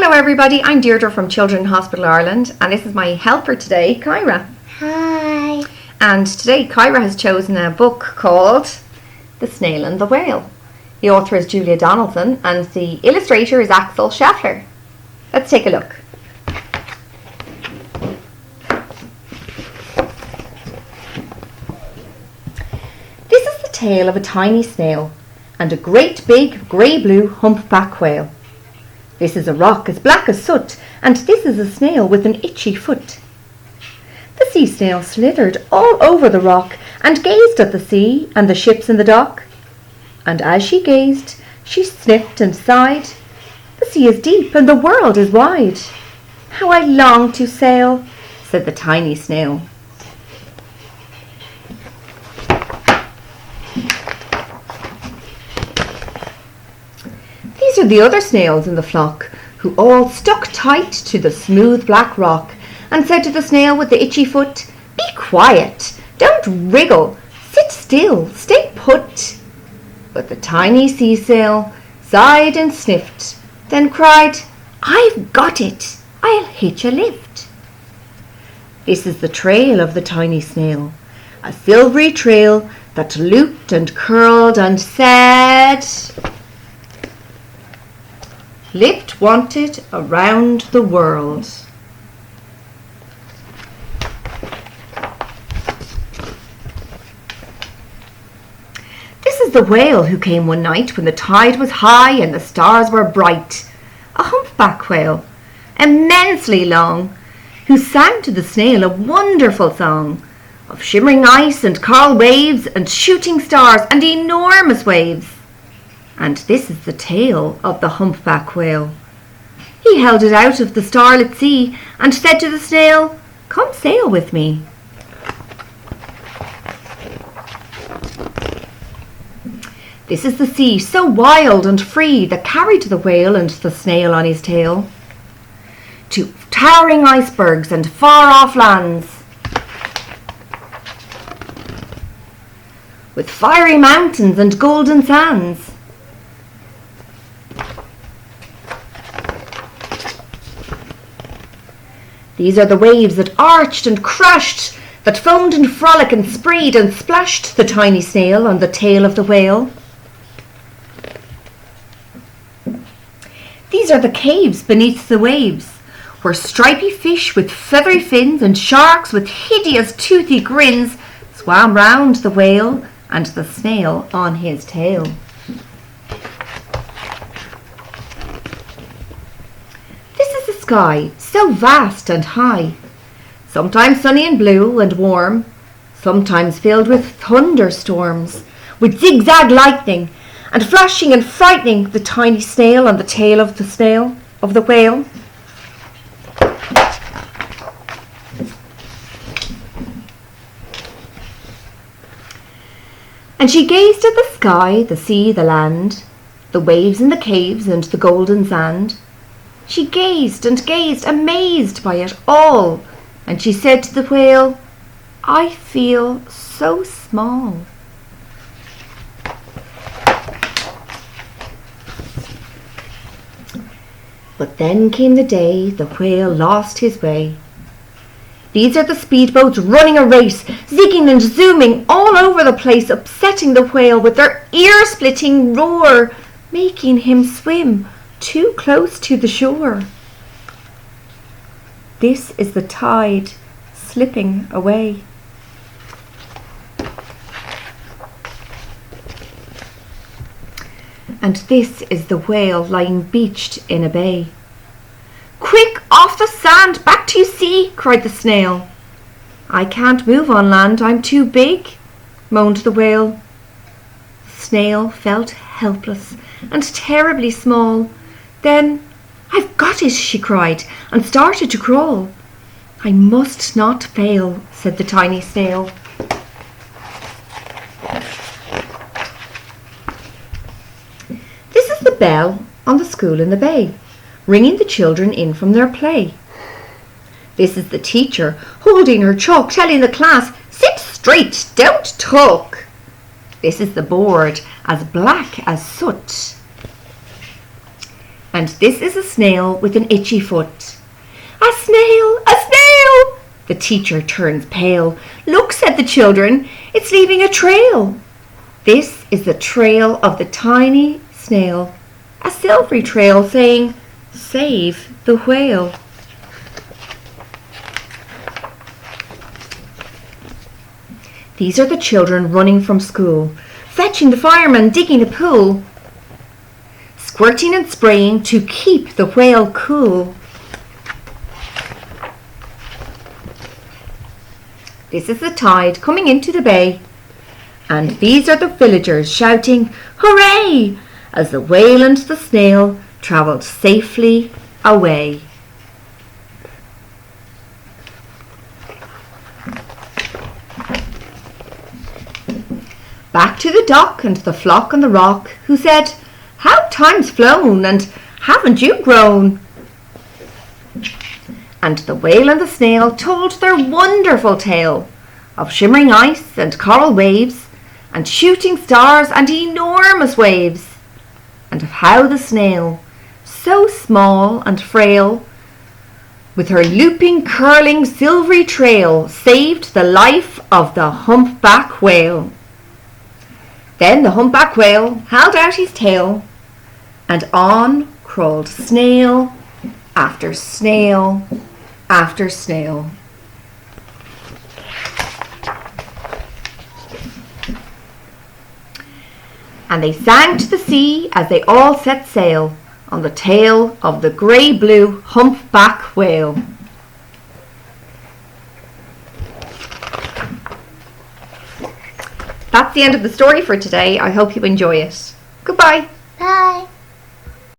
Hello everybody, I'm Deirdre from Children's Hospital Ireland and this is my helper today, Kyra. Hi. And today Kyra has chosen a book called The Snail and the Whale. The author is Julia Donaldson and the illustrator is Axel Scheffler. Let's take a look. This is the tale of a tiny snail and a great big grey-blue humpback whale. This is a rock as black as soot, and this is a snail with an itchy foot. The sea snail slithered all over the rock and gazed at the sea and the ships in the dock. And as she gazed, she sniffed and sighed. The sea is deep and the world is wide. How I long to sail, said the tiny snail. These are the other snails in the flock, who all stuck tight to the smooth black rock and said to the snail with the itchy foot, "Be quiet, don't wriggle, sit still, stay put." But the tiny sea snail sighed and sniffed, then cried, "I've got it, I'll hitch a lift." This is the trail of the tiny snail, a silvery trail that looped and curled and said, "Lift wanted around the world." This is the whale who came one night when the tide was high and the stars were bright. A humpback whale, immensely long, who sang to the snail a wonderful song of shimmering ice and coral waves and shooting stars and enormous waves. And this is the tale of the humpback whale. He held it out of the starlit sea and said to the snail, "Come sail with me." This is the sea, so wild and free, that carried the whale and the snail on his tail to towering icebergs and far-off lands, with fiery mountains and golden sands. These are the waves that arched and crashed, that foamed and frolicked and sprayed and splashed the tiny snail on the tail of the whale. These are the caves beneath the waves, where stripy fish with feathery fins and sharks with hideous toothy grins swam round the whale and the snail on his tail. Sky, so vast and high, sometimes sunny and blue and warm, sometimes filled with thunderstorms, with zigzag lightning, and flashing and frightening the tiny snail on the tail of the whale. And she gazed at the sky, the sea, the land, the waves and the caves and the golden sand. She gazed and gazed, amazed by it all, and she said to the whale, "I feel so small." But then came the day the whale lost his way. These are the speedboats running a race, zigging and zooming all over the place, upsetting the whale with their ear-splitting roar, making him swim too close to the shore. This is the tide slipping away. And this is the whale lying beached in a bay. "Quick, off the sand, back to sea," cried the snail. "I can't move on land, I'm too big," moaned the whale. The snail felt helpless and terribly small. Then, "I've got it," she cried, and started to crawl. "I must not fail," said the tiny snail. This is the bell on the school in the bay, ringing the children in from their play. This is the teacher holding her chalk, telling the class, "Sit straight, don't talk." This is the board, as black as soot. And this is a snail with an itchy foot. A snail! A snail! The teacher turns pale. Look, said the children, it's leaving a trail. This is the trail of the tiny snail, a silvery trail saying, save the whale. These are the children running from school, fetching the fireman, digging a pool, squirting and spraying to keep the whale cool. This is the tide coming into the bay, and these are the villagers shouting, hooray, as the whale and the snail travelled safely away. Back to the dock and the flock on the rock, who said, how time's flown, and haven't you grown? And the whale and the snail told their wonderful tale of shimmering ice and coral waves and shooting stars and enormous waves, and of how the snail, so small and frail, with her looping, curling, silvery trail, saved the life of the humpback whale. Then the humpback whale held out his tail, and on crawled snail after snail after snail. And they sang to the sea as they all set sail on the tail of the grey-blue humpback whale. That's the end of the story for today. I hope you enjoy it. Goodbye. Bye.